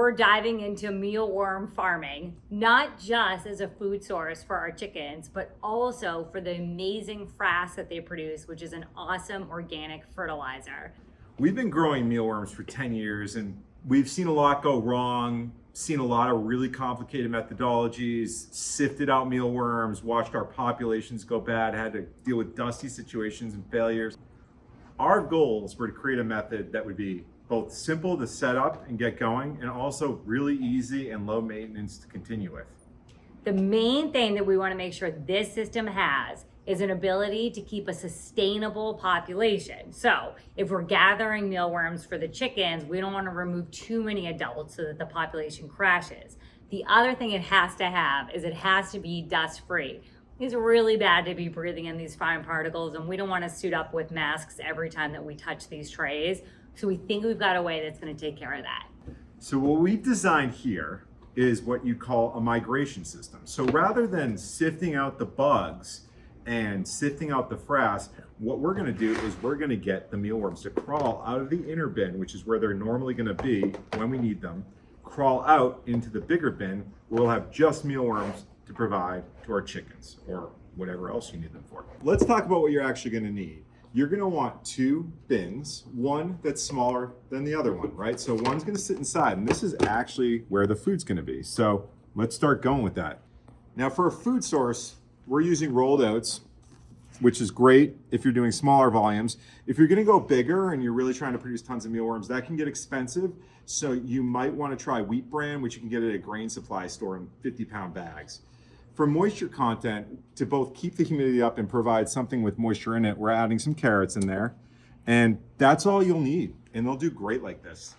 we're diving into mealworm farming, not just as a food source for our chickens, but also for the amazing frass that they produce, which is an awesome organic fertilizer. We've been growing mealworms for 10 years and we've seen a lot go wrong, seen a lot of really complicated methodologies, sifted out mealworms, watched our populations go bad, had to deal with dusty situations and failures. Our goals were to create a method that would be both simple to set up and get going, and also really easy and low maintenance to continue with. The main thing that we want to make sure this system has is an ability to keep a sustainable population. So if we're gathering mealworms for the chickens, we don't want to remove too many adults so that the population crashes. The other thing it has to have is it has to be dust-free. It's really bad to be breathing in these fine particles, and we don't want to suit up with masks every time that we touch these trays. So we think we've got a way that's going to take care of that. So what we've designed here is what you call a migration system. So rather than sifting out the bugs and sifting out the frass, what we're going to do is we're going to get the mealworms to crawl out of the inner bin, which is where they're normally going to be when we need them, crawl out into the bigger bin where we'll have just mealworms to provide to our chickens or whatever else you need them for. Let's talk about what you're actually going to need. You're going to want two bins, one that's smaller than the other one, right? So one's going to sit inside, and this is actually where the food's going to be. So let's start going with that. Now for a food source, we're using rolled oats, which is great if you're doing smaller volumes. If you're going to go bigger and you're really trying to produce tons of mealworms, that can get expensive. So you might want to try wheat bran, which you can get at a grain supply store in 50-pound bags. For moisture content, to both keep the humidity up and provide something with moisture in it, we're adding some carrots in there. And that's all you'll need. And they'll do great like this.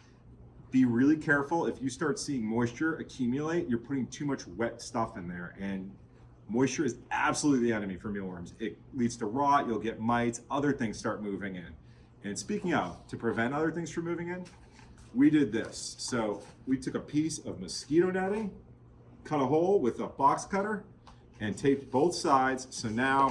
Be really careful. If you start seeing moisture accumulate, you're putting too much wet stuff in there. And moisture is absolutely the enemy for mealworms. It leads to rot, you'll get mites, other things start moving in. And speaking of, to prevent other things from moving in, we did this. So we took a piece of mosquito netting, cut a hole with a box cutter, and taped both sides. So now,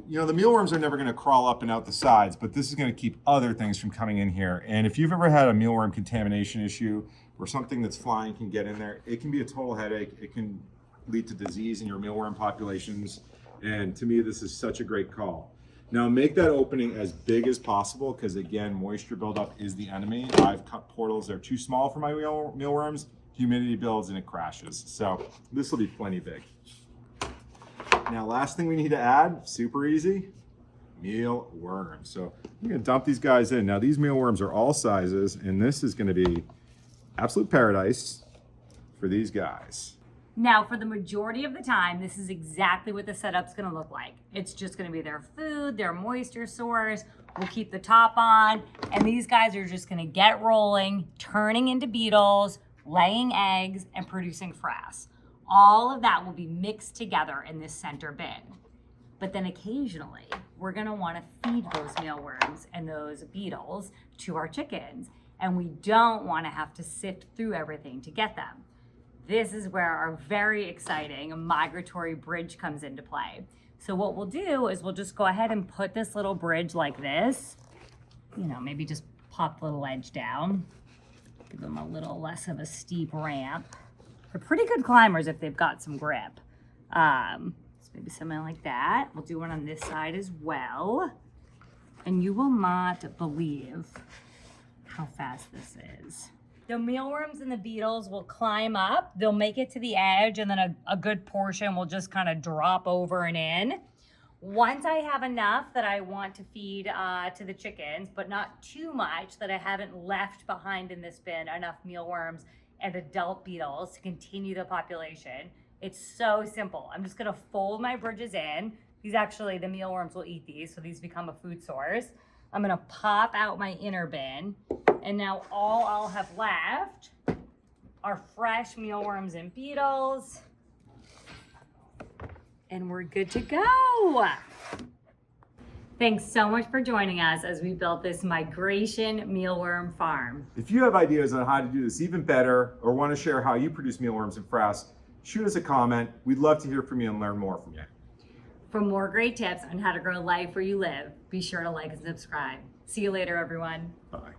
you know, the mealworms are never going to crawl up and out the sides, but this is going to keep other things from coming in here. And if you've ever had a mealworm contamination issue where something that's flying can get in there, it can be a total headache. It can lead to disease in your mealworm populations. And to me, this is such a great call. Now make that opening as big as possible, because again, moisture buildup is the enemy. I've cut portals, they're too small for my mealworms. Humidity builds and it crashes. So this will be plenty big. Now, last thing we need to add, super easy, mealworms. So I'm gonna dump these guys in. Now these mealworms are all sizes, and this is gonna be absolute paradise for these guys. Now, for the majority of the time, this is exactly what the setup's gonna look like. It's just gonna be their food, their moisture source. We'll keep the top on, and these guys are just gonna get rolling, turning into beetles, laying eggs, and producing frass. All of that will be mixed together in this center bin. But then occasionally, we're gonna wanna feed those mealworms and those beetles to our chickens, and we don't wanna have to sift through everything to get them. This is where our very exciting migratory bridge comes into play. So what we'll do is we'll just go ahead and put this little bridge like this, you know, maybe just pop the little edge down, give them a little less of a steep ramp. They're pretty good climbers if they've got some grip. So maybe something like that. We'll do one on this side as well. And you will not believe how fast this is. The mealworms and the beetles will climb up. They'll make it to the edge, and then a good portion will just kind of drop over and in. Once I have enough that I want to feed to the chickens, but not too much that I haven't left behind in this bin enough mealworms and adult beetles to continue the population, it's so simple. I'm just gonna fold my bridges in. These actually, the mealworms will eat these, so these become a food source. I'm gonna pop out my inner bin, and now all I'll have left are fresh mealworms and beetles, and we're good to go. Thanks so much for joining us as we built this migration mealworm farm. If you have ideas on how to do this even better, or want to share how you produce mealworms and frass, shoot us a comment. We'd love to hear from you and learn more from you. For more great tips on how to grow life where you live, be sure to like and subscribe. See you later, everyone. Bye.